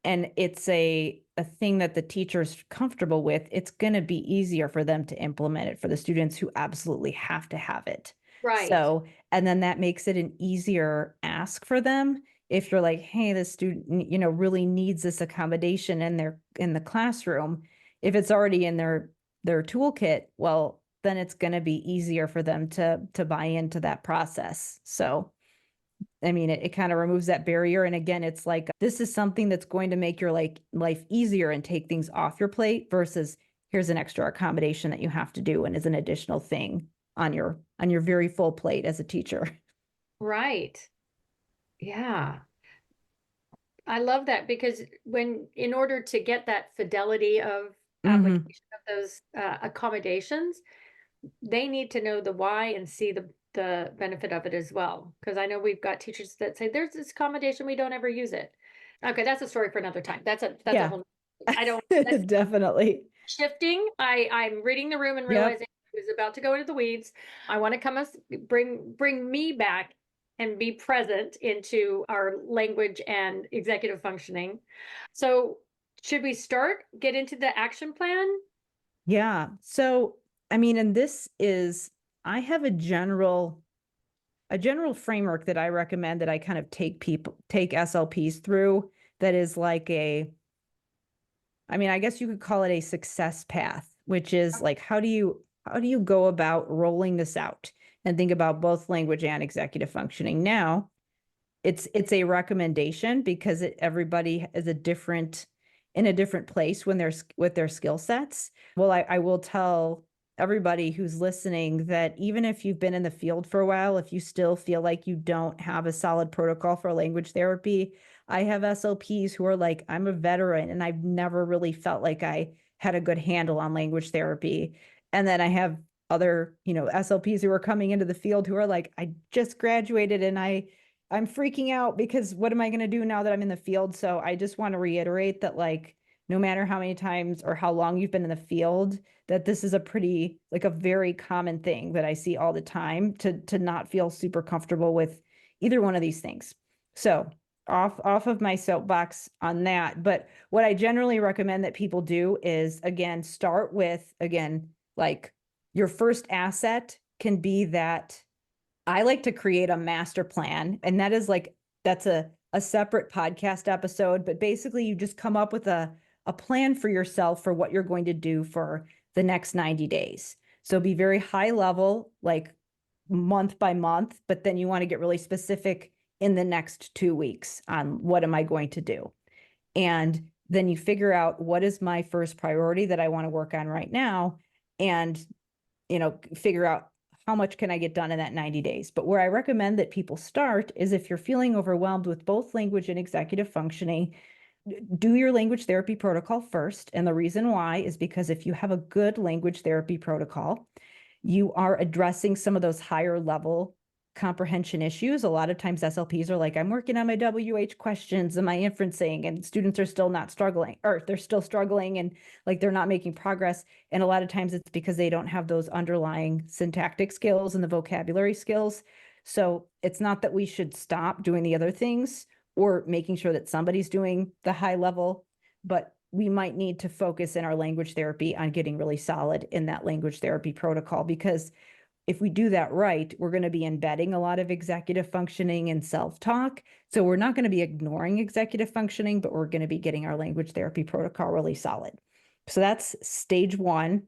and it's a thing that the teacher's comfortable with, it's going to be easier for them to implement it for the students who absolutely have to have it. Right. So, and then that makes it an easier ask for them. If you're like, hey, the student, you know, really needs this accommodation in the classroom, if it's already in their toolkit, well, then it's going to be easier for them to buy into that process. So, I mean, it kind of removes that barrier. And again, it's like this is something that's going to make your life easier and take things off your plate versus here's an extra accommodation that you have to do and is an additional thing on your very full plate as a teacher. Right. Yeah. I love that because in order to get that fidelity of Mm-hmm. application of those accommodations, they need to know the why and see the benefit of it as well. Because I know we've got teachers that say there's this accommodation, we don't ever use it. Okay, that's a story for another time. That's a Yeah, whole. I don't. That's definitely. shifting. I'm reading the room and Yep. realizing I was about to go into the weeds. I want to bring me back and be present into our language and executive functioning. So should we get into the action plan? Yeah. So, I mean, and this is, I have a general framework that I recommend that I kind of take SLPs through that is like I mean, I guess you could call it a success path, which is like, how do you go about rolling this out and think about both language and executive functioning? Now, it's a recommendation because everybody is in a different place when they're with their skill sets. Well, I will tell everybody who's listening that even if you've been in the field for a while, if you still feel like you don't have a solid protocol for language therapy, I have SLPs who are like, I'm a veteran and I've never really felt like I had a good handle on language therapy. And then I have other, you know, SLPs who are coming into the field who are like, I just graduated and I'm freaking out because what am I going to do now that I'm in the field? So I just want to reiterate that like no matter how many times or how long you've been in the field, that this is a pretty, like a very common thing that I see all the time, to not feel super comfortable with either one of these things. So off of my soapbox on that. But what I generally recommend that people do is, again, start with, again, like your first asset can be that I like to create a master plan. And that is like, that's a separate podcast episode, but basically you just come up with a plan for yourself for what you're going to do for the next 90 days. So be very high level, like month by month, but then you want to get really specific in the next 2 weeks on what am I going to do. And then you figure out what is my first priority that I want to work on right now, and, figure out how much can I get done in that 90 days. But where I recommend that people start is if you're feeling overwhelmed with both language and executive functioning, do your language therapy protocol first. And the reason why is because if you have a good language therapy protocol, you are addressing some of those higher level comprehension issues. A lot of times SLPs are like, I'm working on my WH questions and my inferencing, and students are still not struggling, or they're still struggling, and like they're not making progress. And a lot of times it's because they don't have those underlying syntactic skills and the vocabulary skills. So it's not that we should stop doing the other things or making sure that somebody's doing the high level, but we might need to focus in our language therapy on getting really solid in that language therapy protocol, because if we do that right, we're going to be embedding a lot of executive functioning and self-talk. So we're not going to be ignoring executive functioning, but we're going to be getting our language therapy protocol really solid. So that's stage one.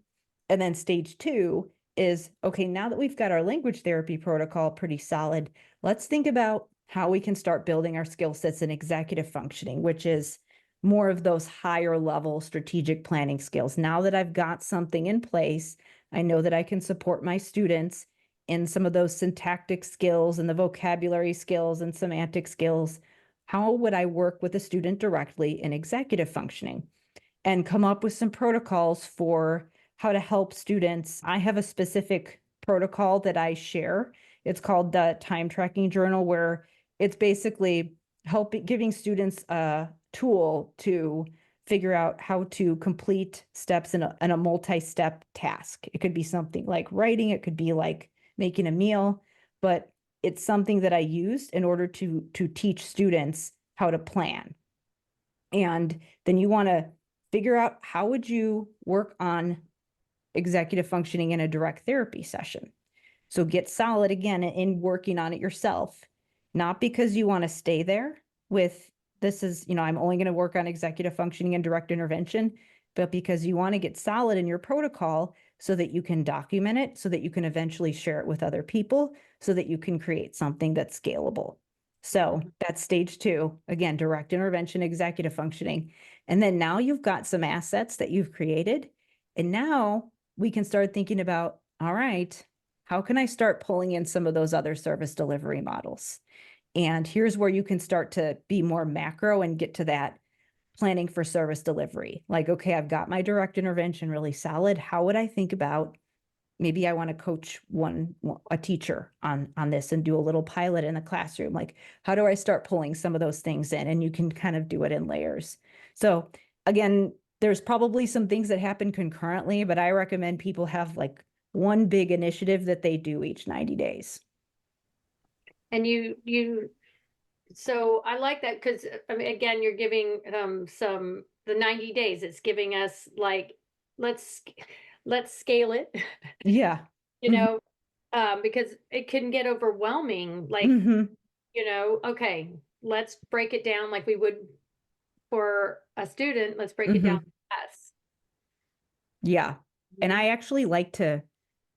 And then stage two is, okay, now that we've got our language therapy protocol pretty solid, let's think about how we can start building our skill sets in executive functioning, which is more of those higher level strategic planning skills. Now that I've got something in place, I know that I can support my students in some of those syntactic skills and the vocabulary skills and semantic skills. How would I work with a student directly in executive functioning and come up with some protocols for how to help students? I have a specific protocol that I share. It's called the Time Tracking Journal, where it's basically giving students a tool to figure out how to complete steps in a multi-step task. It could be something like writing, it could be like making a meal, but it's something that I used in order to teach students how to plan. And then you want to figure out, how would you work on executive functioning in a direct therapy session? So get solid again in working on it yourself, not because you want to stay there with, this is, I'm only going to work on executive functioning and direct intervention, but because you want to get solid in your protocol so that you can document it, so that you can eventually share it with other people, so that you can create something that's scalable. So that's stage two, again, direct intervention, executive functioning. And then now you've got some assets that you've created. And now we can start thinking about, all right, how can I start pulling in some of those other service delivery models? And here's where you can start to be more macro and get to that planning for service delivery. Like, okay, I've got my direct intervention really solid. How would I think about, maybe I want to coach a teacher on this and do a little pilot in the classroom. Like, how do I start pulling some of those things in? And you can kind of do it in layers. So again, there's probably some things that happen concurrently, but I recommend people have like one big initiative that they do each 90 days. And so I like that, because I mean, again, you're giving the 90 days. It's giving us like, let's scale it. Yeah. Because it can get overwhelming. Like, okay, let's break it down like we would for a student. Let's break it down for us. Yeah. And I actually like to,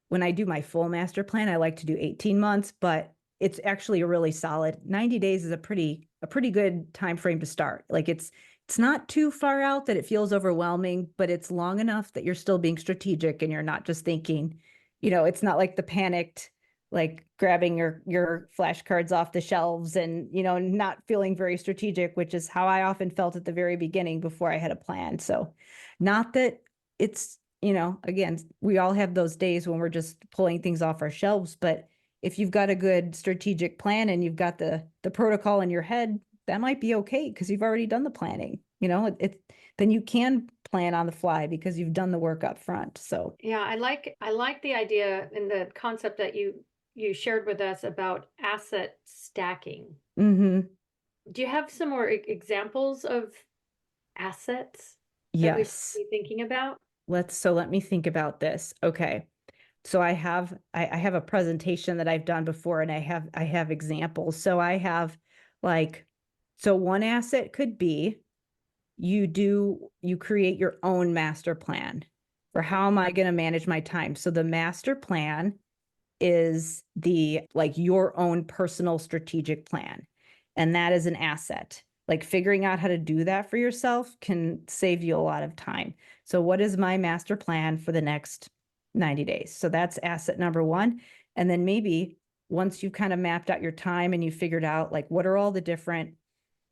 when I do my full master plan, I like to do 18 months, but it's actually a really solid 90 days is a pretty good time frame to start. Like it's not too far out that it feels overwhelming, but it's long enough that you're still being strategic and you're not just thinking, it's not like the panicked, like grabbing your flashcards off the shelves and, not feeling very strategic, which is how I often felt at the very beginning before I had a plan. So not that it's, again, we all have those days when we're just pulling things off our shelves, but if you've got a good strategic plan and you've got the protocol in your head, that might be okay because you've already done the planning. then you can plan on the fly because you've done the work up front. So Yeah, I like the idea and the concept that you shared with us about asset stacking. mhm, Do you have some more examples of assets that we should yes. be thinking about? Let me think about this. Okay. So I have a presentation that I've done before, and I have examples. So I have like, so one asset could be you create your own master plan for how am I going to manage my time. So the master plan is the like your own personal strategic plan. And that is an asset. Like figuring out how to do that for yourself can save you a lot of time. So what is my master plan for the next 90 days? So that's asset number one. And then maybe once you've kind of mapped out your time and you figured out like what are all the different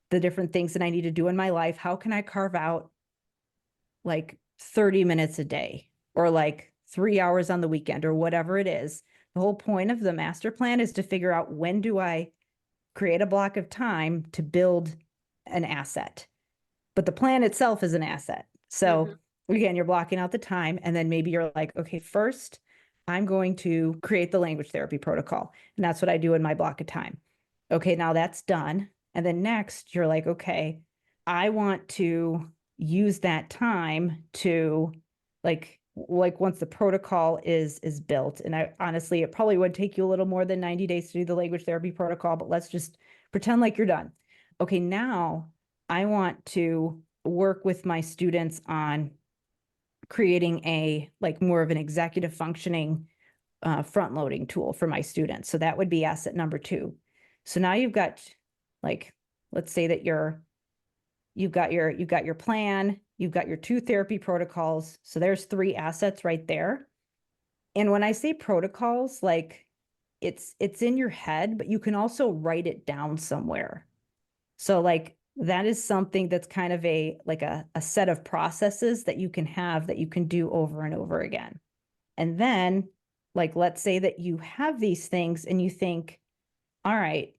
things that I need to do in my life, how can I carve out like 30 minutes a day or like 3 hours on the weekend or whatever it is. The whole point of the master plan is to figure out when do I create a block of time to build an asset. But the plan itself is an asset. So again, you're blocking out the time, and then maybe you're like, okay, first I'm going to create the language therapy protocol. And that's what I do in my block of time. Okay, now that's done. And then next you're like, okay, I want to use that time to like once the protocol is built, and I honestly it probably would take you a little more than 90 days to do the language therapy protocol, but let's just pretend like you're done. Okay, now I want to work with my students on creating a like more of an executive functioning front loading tool for my students. So that would be asset number two. So now you've got like, let's say that you've got your plan, you've got your 2 therapy protocols. So there's 3 assets right there. And when I say protocols, like it's in your head, but you can also write it down somewhere. So like that is something that's kind of a like a set of processes that you can have that you can do over and over again. And then like let's say that you have these things and you think, all right,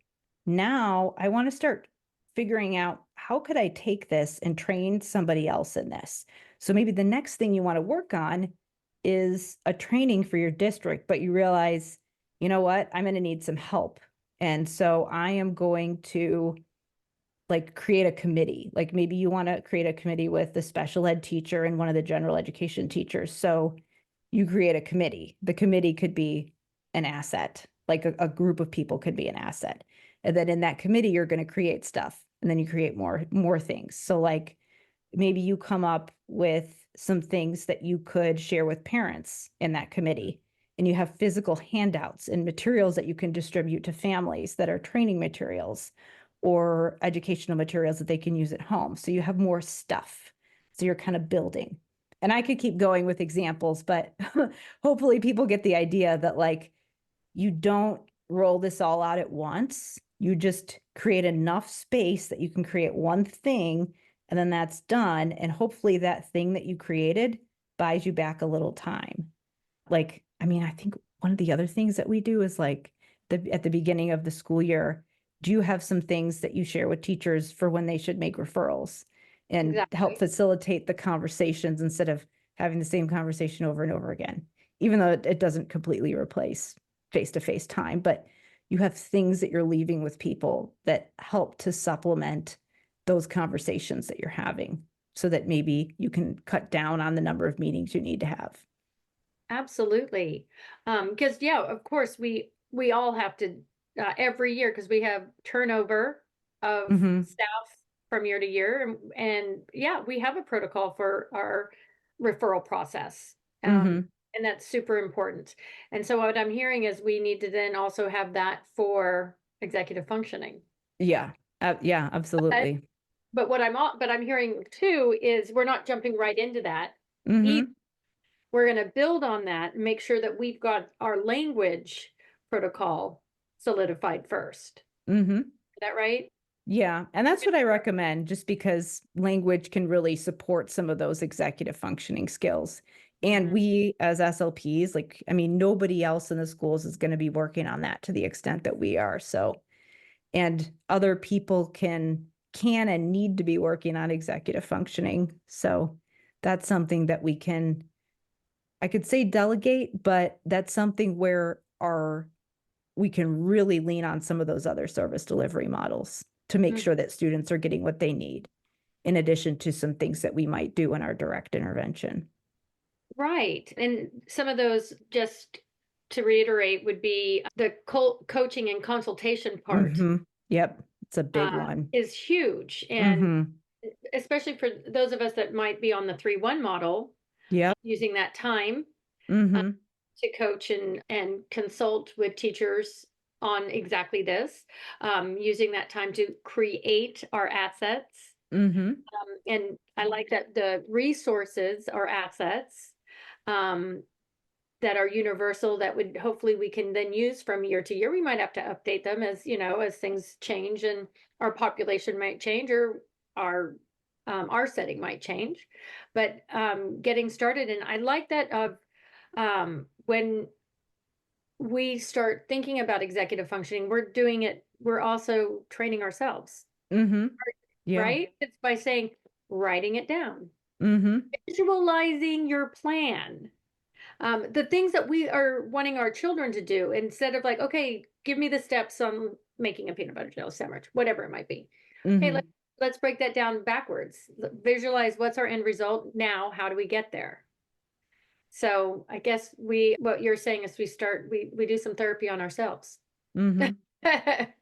now I want to start figuring out how could I take this and train somebody else in this. So maybe the next thing you want to work on is a training for your district, but you realize, you know what, I'm going to need some help. And so I am going to like create a committee. Like maybe you want to create a committee with the special ed teacher and one of the general education teachers. So you create a committee. The committee could be an asset, like a group of people could be an asset. And then in that committee, you're going to create stuff, and then you create more things. So like maybe you come up with some things that you could share with parents in that committee, and you have physical handouts and materials that you can distribute to families that are training materials or educational materials that they can use at home. So you have more stuff. So you're kind of building. And I could keep going with examples, but hopefully people get the idea that like you don't roll this all out at once. You just create enough space that you can create one thing, and then that's done. And hopefully that thing that you created buys you back a little time. Like, I mean, I think one of the other things that we do is like at the beginning of the school year, do you have some things that you share with teachers for when they should make referrals and help facilitate the conversations instead of having the same conversation over and over again, even though it doesn't completely replace face-to-face time, but you have things that you're leaving with people that help to supplement those conversations that you're having so that maybe you can cut down on the number of meetings you need to have. Absolutely. Because yeah, of course we all have to every year because we have turnover of staff from year to year, and yeah, we have a protocol for our referral process. And that's super important. And so what I'm hearing is we need to then also have that for executive functioning. Yeah. Yeah, absolutely. But but I'm hearing too is we're not jumping right into that. We're going to build on that and make sure that we've got our language protocol solidified first. Is that right? Yeah. And that's what I recommend, just because language can really support some of those executive functioning skills. And we as SLPs, like, I mean, nobody else in the schools is going to be working on that to the extent that we are. So, and other people can can and need to be working on executive functioning. So that's something that I could say delegate, but that's something where we can really lean on some of those other service delivery models to make sure that students are getting what they need, in addition to some things that we might do in our direct intervention. Right. And some of those, just to reiterate, would be the coaching and consultation part. Yep. It's a big one. Is huge. And especially for those of us that might be on the 3-1 model, using that time to coach and consult with teachers on exactly this, using that time to create our assets. And I like that the resources are assets that are universal, that would hopefully we can then use from year to year. We might have to update them as, as things change and our population might change, or our setting might change. But getting started, and I like that of when we start thinking about executive functioning, we're also training ourselves. Right? It's by saying, writing it down, visualizing your plan. The things that we are wanting our children to do, instead of like, okay, give me the steps on making a peanut butter jelly sandwich, whatever it might be. Hey, let's break that down backwards. Visualize what's our end result. Now, how do we get there? So I guess what you're saying is we do some therapy on ourselves.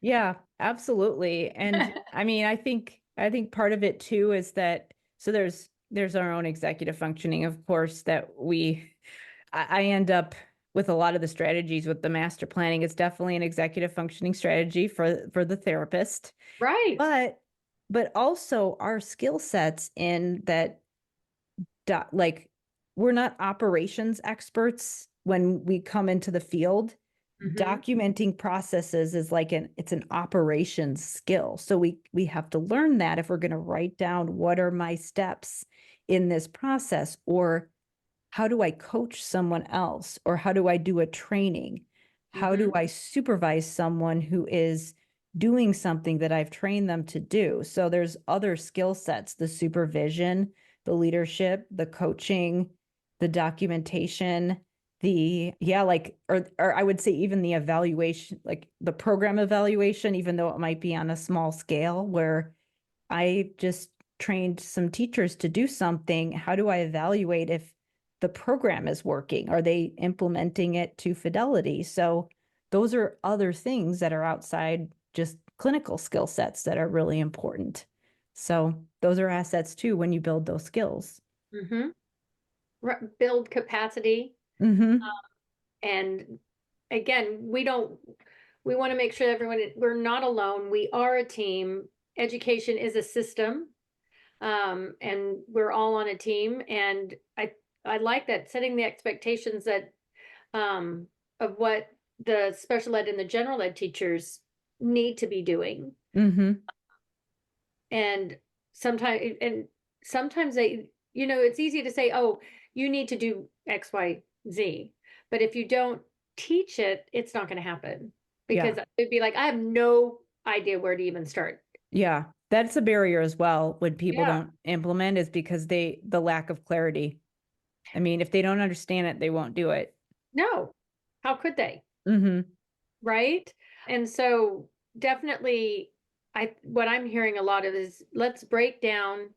Yeah, absolutely. And I mean, I think part of it too is that, so there's our own executive functioning, of course, that I end up with a lot of the strategies with the master planning. It's definitely an executive functioning strategy for the therapist. Right. But also our skill sets in that, like, we're not operations experts when we come into the field. Documenting processes is it's an operations skill. So we have to learn that if we're going to write down what are my steps in this process, or how do I coach someone else, or how do I do a training? How do I supervise someone who is doing something that I've trained them to do? So there's other skill sets: the supervision, the leadership, the coaching, the documentation, or I would say even the evaluation, like the program evaluation, even though it might be on a small scale, where I just trained some teachers to do something. How do I evaluate if the program is working? Are they implementing it to fidelity? So those are other things that are outside just clinical skill sets that are really important. So those are assets too when you build those skills. Build capacity. And again, we want to make sure we're not alone. We are a team. Education is a system. And we're all on a team. And I like that, setting the expectations that of what the special ed and the general ed teachers need to be doing. And sometimes they, it's easy to say, oh, you need to do X, Y, Z. But if you don't teach it, it's not going to happen, because it'd be like, I have no idea where to even start. Yeah, that's a barrier as well when people don't implement, is because the lack of clarity. I mean, if they don't understand it, they won't do it. No, how could they? Right? And so definitely, what I'm hearing a lot of is, let's break down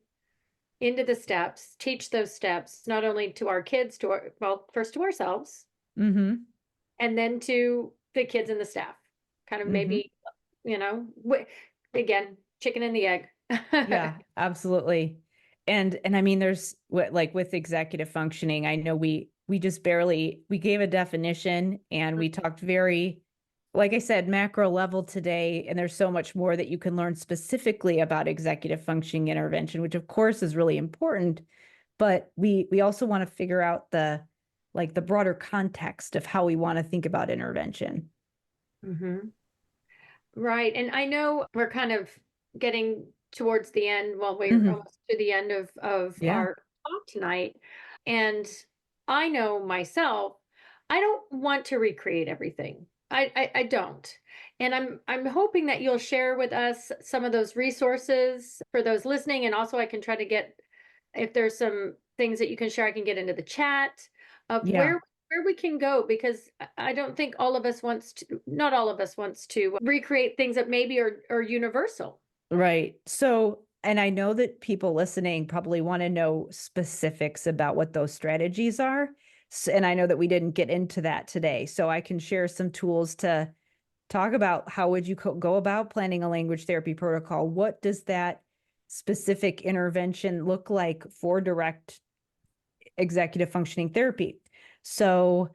into the steps, teach those steps, not only to our kids, first to ourselves, and then to the kids and the staff. Kind of maybe, again, chicken and the egg. Yeah, absolutely. And I mean, there's with executive functioning, I know we just barely, we gave a definition, and we talked very, like I said, macro level today. And there's so much more that you can learn specifically about executive functioning intervention, which of course is really important. But we also want to figure out the broader context of how we want to think about intervention. Right. And I know we're kind of getting towards the end. Well, we're almost to the end of our talk tonight. And I know myself, I don't want to recreate everything. I don't. And I'm hoping that you'll share with us some of those resources for those listening. And also I can try to get, if there's some things that you can share, I can get into the chat of Yeah. where we can go, because I don't think all of us wants to, not all of us wants to recreate things that maybe are universal. Right. So, and I know that people listening probably want to know specifics about what those strategies are. And I know that we didn't get into that today. So I can share some tools to talk about how would you go about planning a language therapy protocol? What does that specific intervention look like for direct executive functioning therapy? So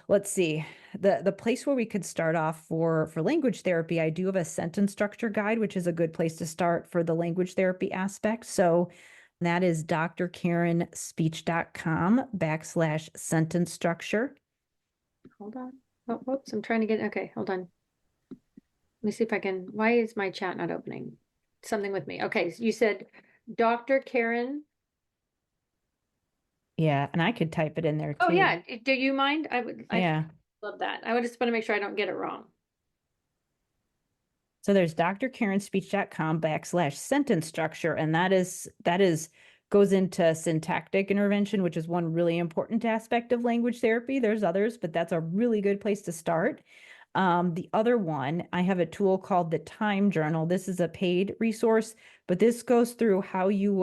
let's see, the place where we could start off for language therapy, I do have a sentence structure guide, which is a good place to start for the language therapy aspect. So that is drkarenspeech.com/sentence structure. Hold on. Oh, whoops, I'm trying to get, okay, hold on. Let me see if I can, why is my chat not opening? Something with me. Okay, so you said Dr. Karen. Yeah, and I could type it in there Oh too. yeah, do you mind? I Yeah. love that. I would just want to make sure I don't get it wrong. So there's drkarenspeech.com/sentence structure, and that is goes into syntactic intervention, which is one really important aspect of language therapy. There's others, but that's a really good place to start. The other one, I have a tool called the Time Journal. This is a paid resource, but this goes through how you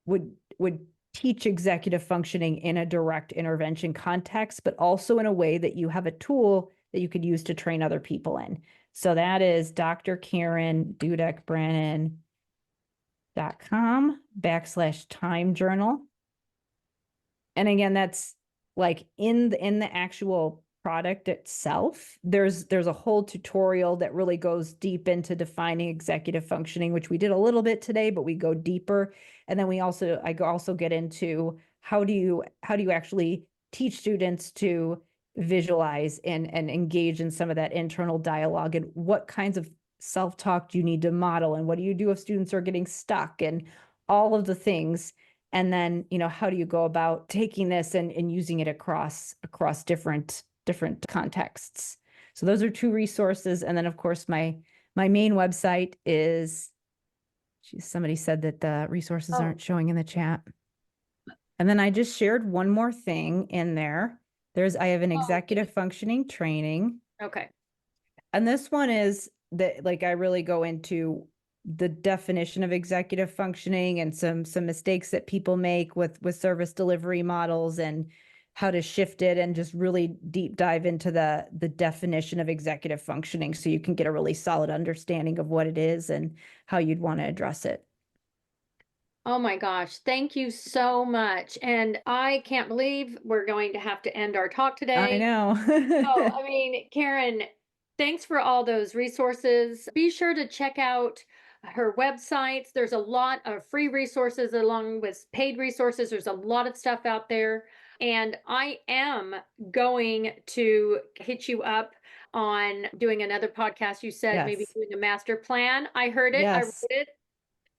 would teach executive functioning in a direct intervention context, but also in a way that you have a tool that you could use to train other people in. So that is Dr. Karen Dudek-Brannan.com/time journal. And again, that's like in the actual product itself, there's a whole tutorial that really goes deep into defining executive functioning, which we did a little bit today, but we go deeper. And then I also get into how do you actually teach students to visualize and engage in some of that internal dialogue, and what kinds of self-talk do you need to model, and what do you do if students are getting stuck, and all of the things. And then, how do you go about taking this and using it across different contexts? So those are two resources. And then of course, my main website is, somebody said that the resources aren't showing in the chat. And then I just shared one more thing in there. I have an executive functioning training. Okay. And this one is that, like, I really go into the definition of executive functioning and some mistakes that people make with service delivery models, and how to shift it, and just really deep dive into the definition of executive functioning, so you can get a really solid understanding of what it is and how you'd want to address it. Oh my gosh, thank you so much. And I can't believe we're going to have to end our talk today. I know. Oh, I mean, Karen, thanks for all those resources. Be sure to check out her websites. There's a lot of free resources along with paid resources. There's a lot of stuff out there. And I am going to hit you up on doing another podcast. You said maybe Yes. doing a master plan. I heard it. I wrote Yes. it.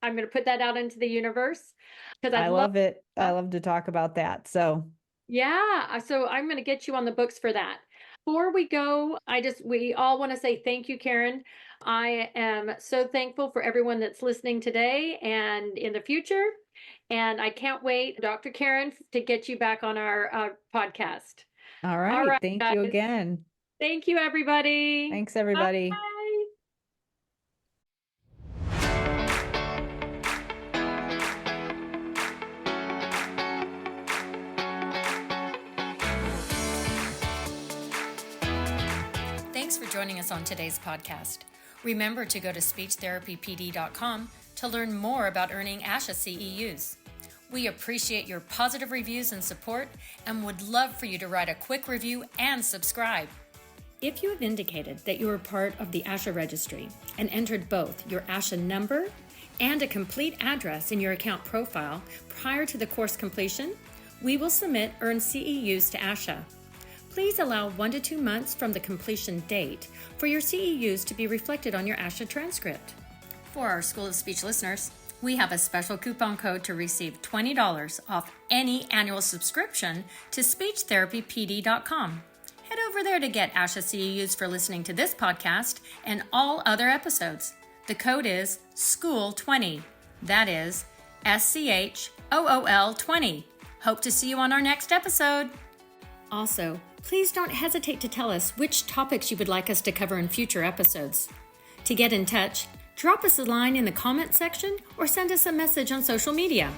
I'm going to put that out into the universe because I love it. I love to talk about that. So yeah, so I'm going to get you on the books for that. Before we go, we all want to say thank you, Karen. I am so thankful for everyone that's listening today and in the future. And I can't wait, Dr. Karen, to get you back on our podcast. all right. All right, Thank you guys. again. Thank you, everybody. Thanks, everybody. Bye. Thanks for joining us on today's podcast. Remember to go to speechtherapypd.com to learn more about earning ASHA CEUs. We appreciate your positive reviews and support and would love for you to write a quick review and subscribe. If you have indicated that you are part of the ASHA registry and entered both your ASHA number and a complete address in your account profile prior to the course completion, we will submit earned CEUs to ASHA. Please allow 1 to 2 months from the completion date for your CEUs to be reflected on your ASHA transcript. For our School of Speech listeners, we have a special coupon code to receive $20 off any annual subscription to speechtherapypd.com. Head over there to get ASHA CEUs for listening to this podcast and all other episodes. The code is SCHOOL20. That is SCHOOL20. Hope to see you on our next episode. Also, please don't hesitate to tell us which topics you would like us to cover in future episodes. To get in touch, drop us a line in the comment section or send us a message on social media.